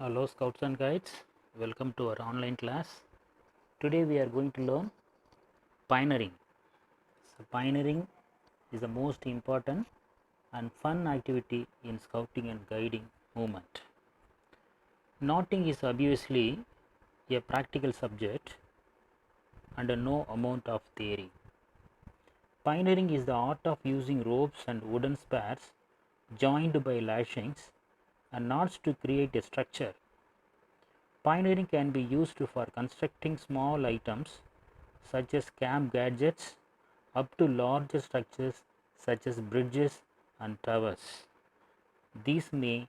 Hello Scouts and Guides, welcome to our online class. Today we are going to learn pioneering. So pioneering is the most important and fun activity in scouting and guiding movement. Knotting is obviously a practical subject and no amount of theory. Pioneering is the art of using ropes and wooden spars joined by lashings and knots to create a structure. Pioneering can be used for constructing small items such as camp gadgets up to larger structures such as bridges and towers. These may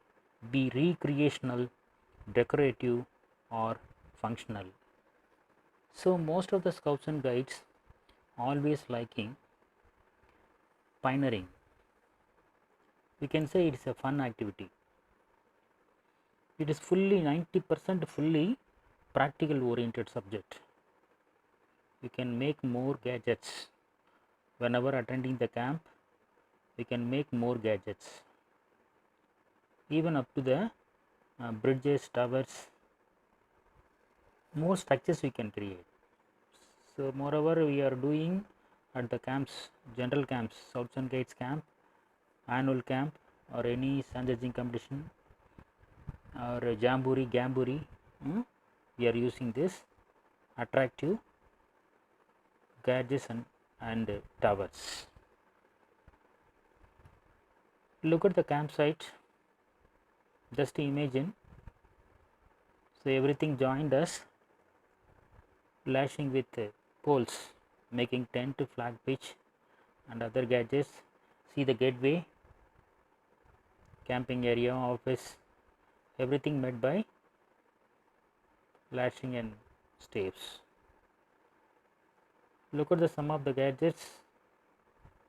be recreational, decorative, or functional. So, most of the scouts and guides always liking pioneering. We can say it is a fun activity. It is fully 90% fully practical oriented subject. You can make more gadgets whenever attending the camp. We can make more gadgets even up to the bridges, towers, more structures we can create. So moreover we are doing at the camps, general camps, Scouts and Guides camp, annual camp, or any sun judging competition or jamboree, gamboree, we are using this attractive gadgets and towers. Look at the campsite, just imagine. So everything joined us, lashing with poles, making tent, flag pitch and other gadgets. See the gateway, camping area, office, everything made by lashing and staves. Look at the sum of the gadgets,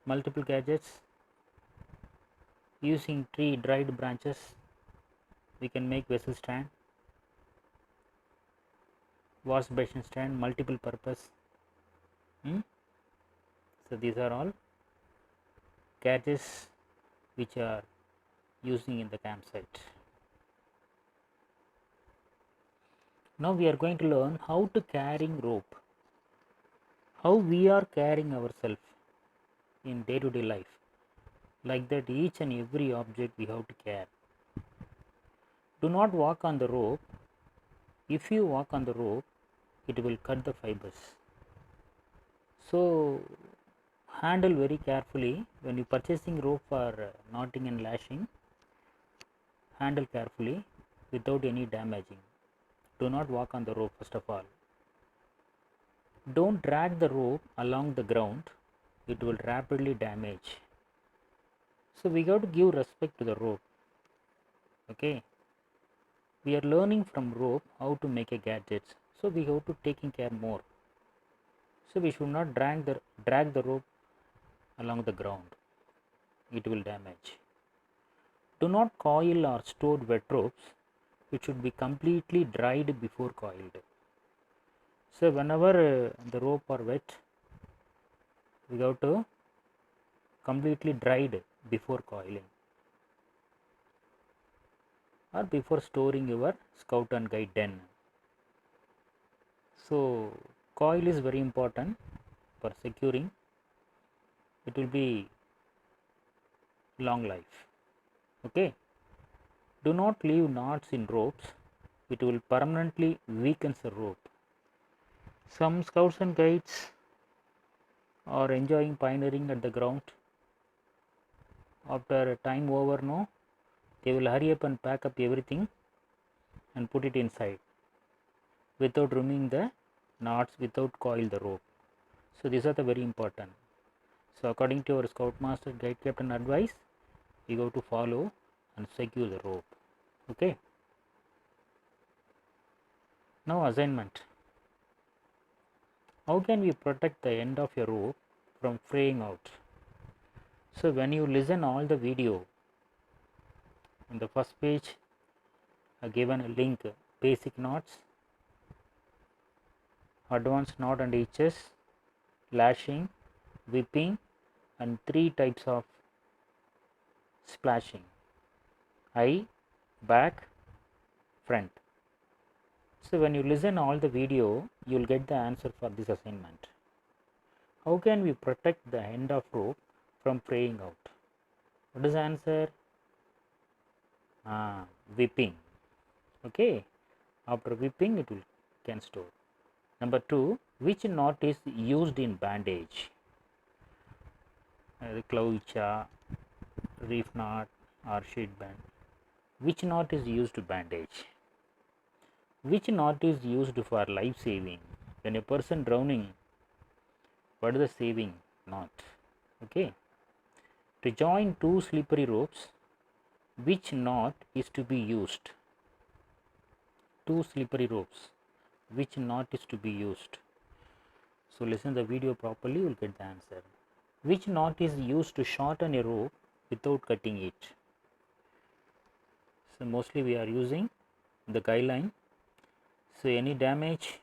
multiple gadgets. Using tree dried branches we can make vessel stand, wash basin stand, multiple purpose. So these are all gadgets which are using in the campsite. Now we are going to learn how to carrying rope, how we are carrying ourselves in day-to-day life. Like that, each and every object we have to carry. Do not walk on the rope. If you walk on the rope, it will cut the fibers. So handle very carefully when you purchasing rope for knotting and lashing. Handle carefully without any damaging. Do not walk on the rope first of all. Don't drag the rope along the ground. It will rapidly damage. So we got to give respect to the rope. Okay. We are learning from rope how to make a gadgets. So we have to taking care more. So we should not drag the rope along the ground. It will damage. Do not coil or store wet ropes. It should be completely dried before coiled. So whenever the rope are wet, we have to completely dried before coiling or before storing your scout and guide den. So coil is very important for securing. It will be long life. Okay. Do not leave knots in ropes. It will permanently weaken the rope. Some scouts and guides are enjoying pioneering at the ground. After time over, no, they will hurry up and pack up everything and put it inside without removing the knots, without coil the rope. So these are the very important. So according to our scoutmaster guide captain advice, you have to follow and secure the rope. Okay. Now assignment. How can we protect the end of your rope from fraying out? So when you listen all the video, on the first page I given a link, basic knots, advanced knot and hitches, lashing, whipping, and 3 types of splashing: eye, back, front. So when you listen all the video, you will get the answer for this assignment. How can we protect the end of rope from fraying out? What is the answer? Whipping. Okay, after whipping it will can store. Number 2, which knot is used in bandage? Cloicha, reef knot or sheet band. Which knot is used to bandage? Which knot is used for life saving? When a person drowning, what is the saving knot? Okay. To join two slippery ropes, which knot is to be used? Two slippery ropes, which knot is to be used? So listen the video properly, you will get the answer. Which knot is used to shorten a rope without cutting it? So mostly we are using the guy line. So any damage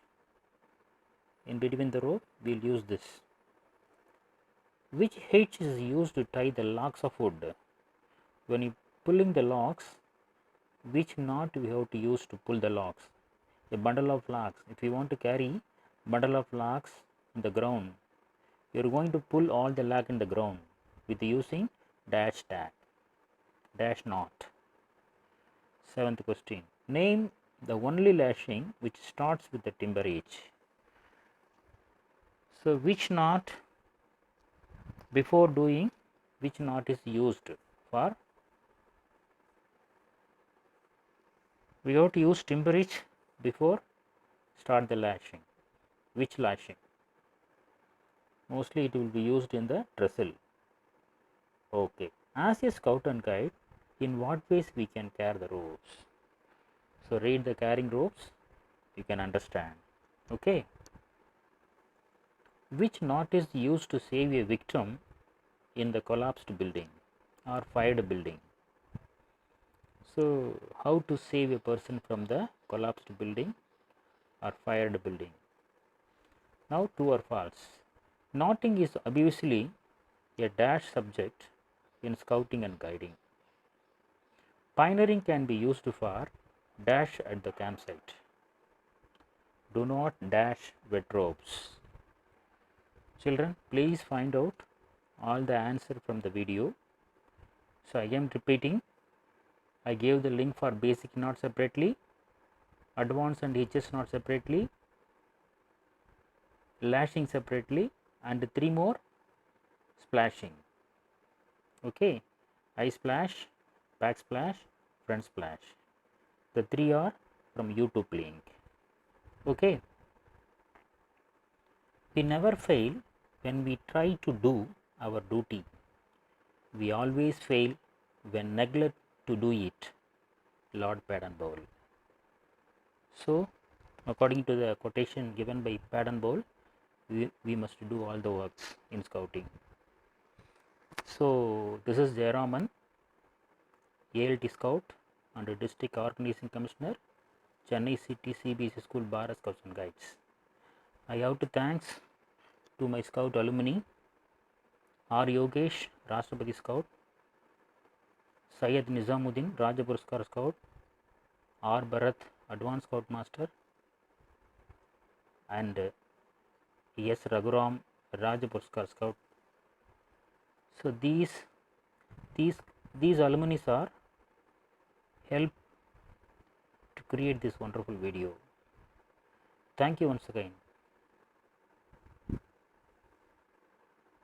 in between the rope, we will use this. Which hitch is used to tie the logs of wood? When you pulling the logs, which knot we have to use to pull the logs? A bundle of logs. If you want to carry bundle of logs in the ground, you are going to pull all the log in the ground with using dash tag, dash knot. 7th question. Name the only lashing which starts with the timber edge. So which knot before doing, which knot is used for? We have to use timber edge before start the lashing. Which lashing? Mostly it will be used in the trestle. Okay. As a scout and guide, in what ways we can carry the ropes? So read the carrying ropes, you can understand. Okay. Which knot is used to save a victim in the collapsed building or fired building? So how to save a person from the collapsed building or fired building? Now true or false? Knotting is obviously a dash subject in scouting and guiding. Pioneering can be used for dash at the campsite. Do not dash wet ropes. Children, please find out all the answer from the video. So I am repeating. I gave the link for basic knot separately, advanced and hitches knot separately, lashing separately, and 3 more splashing. Okay, eye splash, back splash, front splash. The 3 are from YouTube link. Okay. We never fail when we try to do our duty. We always fail when neglect to do it. Lord Baden Powell. So, according to the quotation given by Baden Powell, we must do all the works in scouting. So, this is Jayaraman, ALT Scout and District Organizing Commissioner, Chennai City CBSE School Bharat Scouts and Guides. I have to thanks to my Scout alumni, R. Yogesh, Rashtrapati Scout, Syed Nizamuddin, Raja Puraskar Scout, R. Bharat, Advanced Scout Master, and S. Raghuram, Raja Puraskar Scout. So these alumni are help to create this wonderful video. Thank you once again.